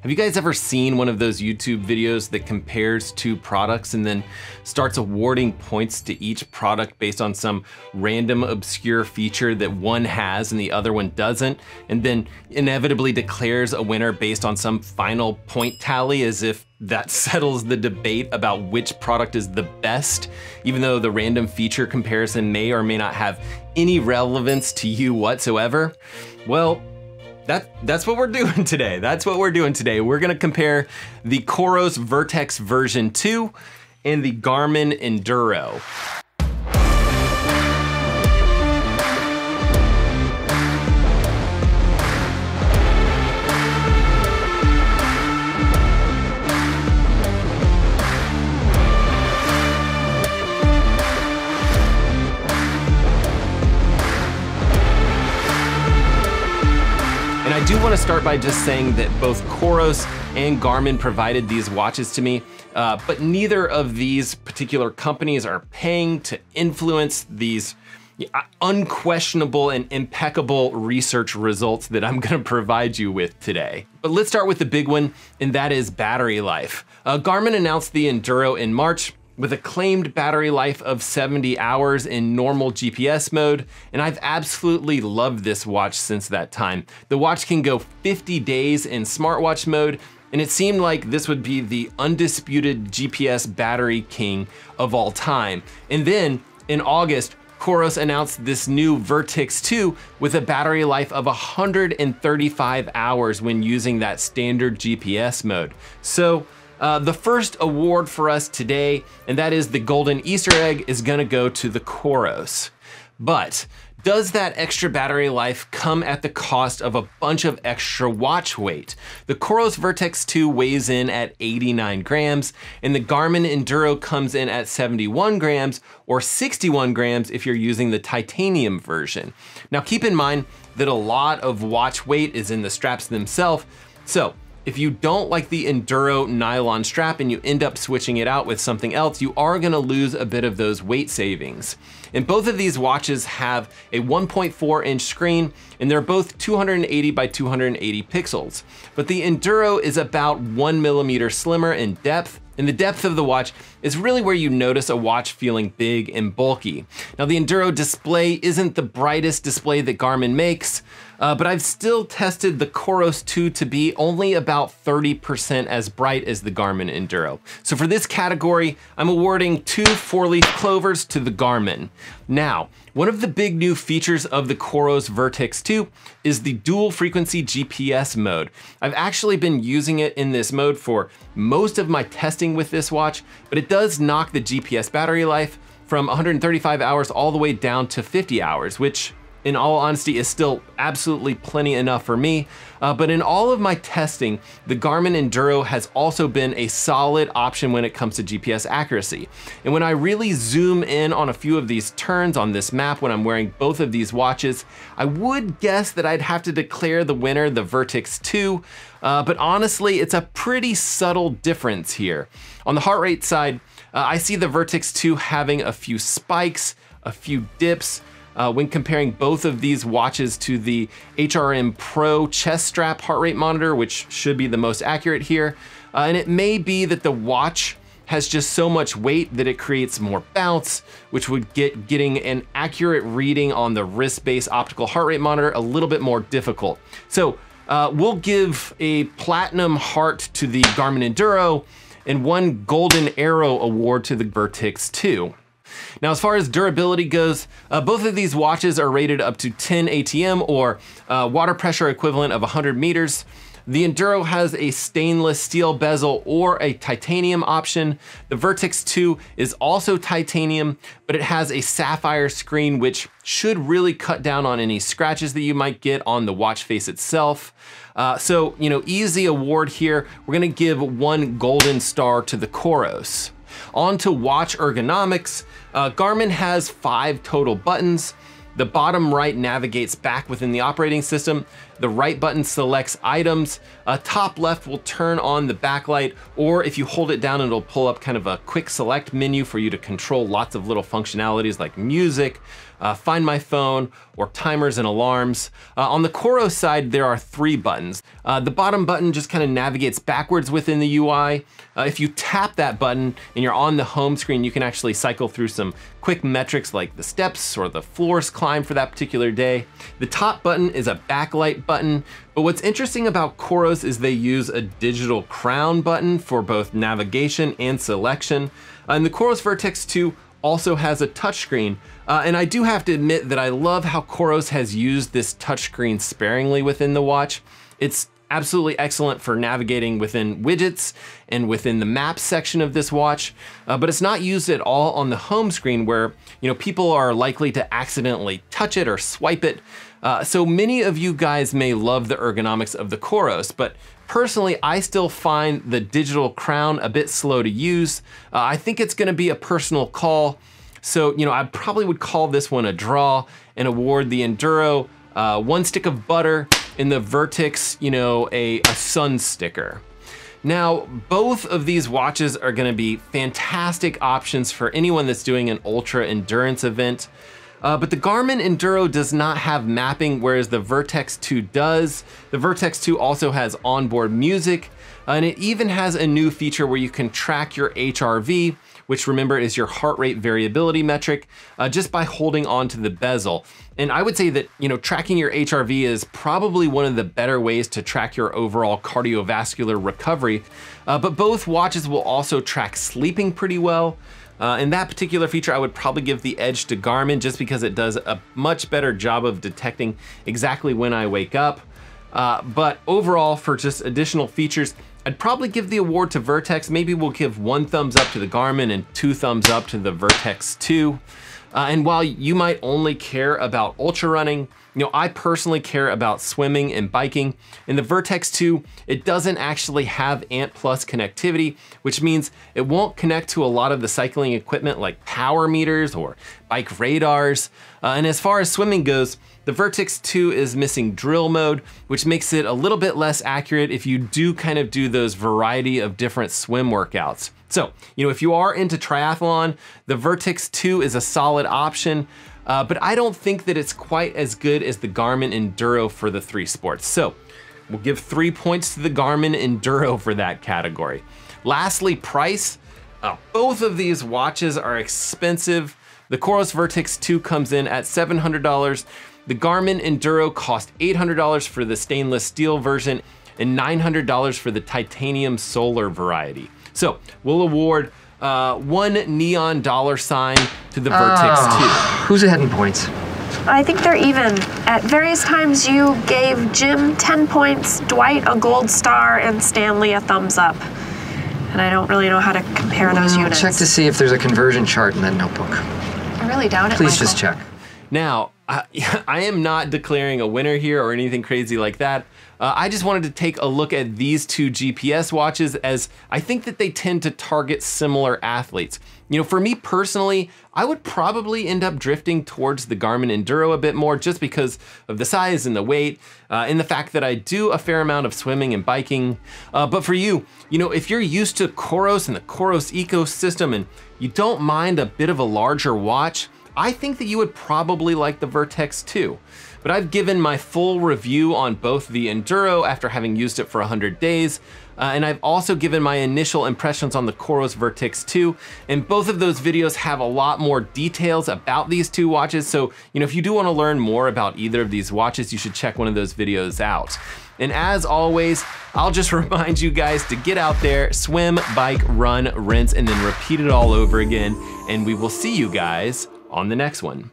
Have you guys ever seen one of those YouTube videos that compares two products and then starts awarding points to each product based on some random obscure feature that one has and the other one doesn't, and then inevitably declares a winner based on some final point tally as if that settles the debate about which product is the best, even though the random feature comparison may or may not have any relevance to you whatsoever? Well, that's what we're doing today. That's what we're doing today. We're gonna compare the Coros Vertix version 2 and the Garmin Enduro. I do want to start by just saying that both Coros and Garmin provided these watches to me, but neither of these particular companies are paying to influence these unquestionable and impeccable research results that I'm going to provide you with today. But let's start with the big one, and that is battery life. Garmin announced the Enduro in March, with a claimed battery life of 70 hours in normal GPS mode, and I've absolutely loved this watch since that time. The watch can go 50 days in smartwatch mode, and it seemed like this would be the undisputed GPS battery king of all time. And then in August, Coros announced this new Vertix 2 with a battery life of 135 hours when using that standard GPS mode. So the first award for us today, and that is the golden Easter egg, is gonna go to the Coros. But does that extra battery life come at the cost of a bunch of extra watch weight? The Coros Vertix 2 weighs in at 89 grams, and the Garmin Enduro comes in at 71 grams, or 61 grams if you're using the titanium version. Now keep in mind that a lot of watch weight is in the straps themselves, so if you don't like the Enduro nylon strap and you end up switching it out with something else, you are gonna lose a bit of those weight savings. And both of these watches have a 1.4-inch screen, and they're both 280 by 280 pixels. But the Enduro is about 1 millimeter slimmer in depth, and the depth of the watch is really where you notice a watch feeling big and bulky. Now the Enduro display isn't the brightest display that Garmin makes, but I've still tested the Coros 2 to be only about 30% as bright as the Garmin Enduro. So for this category, I'm awarding 2 4-leaf clovers to the Garmin. Now, one of the big new features of the Coros Vertix 2 is the dual frequency GPS mode. I've actually been using it in this mode for most of my testing with this watch, but it does knock the GPS battery life from 135 hours all the way down to 50 hours, which in all honesty is still absolutely plenty enough for me. But in all of my testing, the Garmin Enduro has also been a solid option when it comes to GPS accuracy. And when I really zoom in on a few of these turns on this map when I'm wearing both of these watches, I would guess that I'd have to declare the winner the Vertix 2, but honestly, it's a pretty subtle difference here. On the heart rate side, I see the Vertix 2 having a few spikes, a few dips, when comparing both of these watches to the HRM Pro chest strap heart rate monitor, which should be the most accurate here. And it may be that the watch has just so much weight that it creates more bounce, which would getting an accurate reading on the wrist-based optical heart rate monitor a little bit more difficult. So we'll give a platinum heart to the Garmin Enduro and 1 golden arrow award to the Vertix 2. Now, as far as durability goes, both of these watches are rated up to 10 ATM, or water pressure equivalent of 100 meters. The Enduro has a stainless steel bezel or a titanium option. The Vertix 2 is also titanium, but it has a sapphire screen, which should really cut down on any scratches that you might get on the watch face itself. So, easy award here. We're gonna give 1 golden star to the Coros. On to watch ergonomics. Garmin has 5 total buttons. The bottom right navigates back within the operating system. The right button selects items. Top left will turn on the backlight, or if you hold it down, it'll pull up kind of a quick select menu for you to control lots of little functionalities like music, find my phone, or timers and alarms. On the Coros side, there are 3 buttons. The bottom button just kind of navigates backwards within the UI. If you tap that button and you're on the home screen, you can actually cycle through some quick metrics like the steps or the floors climbed for that particular day. The top button is a backlight button, but what's interesting about Coros is they use a digital crown button for both navigation and selection. And the Coros Vertix 2 also has a touchscreen. And I do have to admit that I love how Coros has used this touchscreen sparingly within the watch. It's absolutely excellent for navigating within widgets and within the maps section of this watch, but it's not used at all on the home screen where, people are likely to accidentally touch it or swipe it. So many of you guys may love the ergonomics of the Coros, but personally, I still find the digital crown a bit slow to use. I think it's gonna be a personal call. So, I probably would call this one a draw and award the Enduro 1 stick of butter, in the Vertix, a sun sticker. Now, both of these watches are gonna be fantastic options for anyone that's doing an ultra endurance event. But the Garmin Enduro does not have mapping, whereas the Vertix 2 does. The Vertix 2 also has onboard music, and it even has a new feature where you can track your HRV, which remember is your heart rate variability metric, just by holding onto the bezel. And I would say that, tracking your HRV is probably one of the better ways to track your overall cardiovascular recovery. But both watches will also track sleeping pretty well. And that particular feature, I would probably give the edge to Garmin just because it does a much better job of detecting exactly when I wake up. But overall, for just additional features, I'd probably give the award to Vertix. Maybe we'll give 1 thumbs up to the Garmin and 2 thumbs up to the Vertix 2. And while you might only care about ultra running, I personally care about swimming and biking. In the Vertix 2, it doesn't actually have ANT+ connectivity, which means it won't connect to a lot of the cycling equipment like power meters or bike radars. And as far as swimming goes, the Vertix 2 is missing drill mode, which makes it a little bit less accurate if you do kind of do those variety of different swim workouts. So, if you are into triathlon, the Vertix 2 is a solid option, but I don't think that it's quite as good as the Garmin Enduro for the 3 sports. So we'll give 3 points to the Garmin Enduro for that category. Lastly, price. Both of these watches are expensive. The Coros Vertix 2 comes in at $700. The Garmin Enduro cost $800 for the stainless steel version and $900 for the titanium solar variety. So we'll award 1 neon $sign to the Vertix 2. Who's ahead in points? I think they're even. At various times you gave Jim 10 points, Dwight a gold star, and Stanley a thumbs up. And I don't really know how to compare those units. Check to see if there's a conversion chart in that notebook. I really doubt it, Please Michael. just check. Now, I am not declaring a winner here or anything crazy like that. I just wanted to take a look at these 2 GPS watches, as I think that they tend to target similar athletes. For me personally, I would probably end up drifting towards the Garmin Enduro a bit more just because of the size and the weight, and the fact that I do a fair amount of swimming and biking. But for you, if you're used to Coros and the Coros ecosystem and you don't mind a bit of a larger watch, I think that you would probably like the Vertix 2. But I've given my full review on both the Enduro after having used it for 100 days, and I've also given my initial impressions on the Coros Vertix 2, and both of those videos have a lot more details about these 2 watches, so if you do want to learn more about either of these watches, you should check one of those videos out. And as always, I'll just remind you guys to get out there, swim, bike, run, rinse, and then repeat it all over again, and we will see you guys on the next one.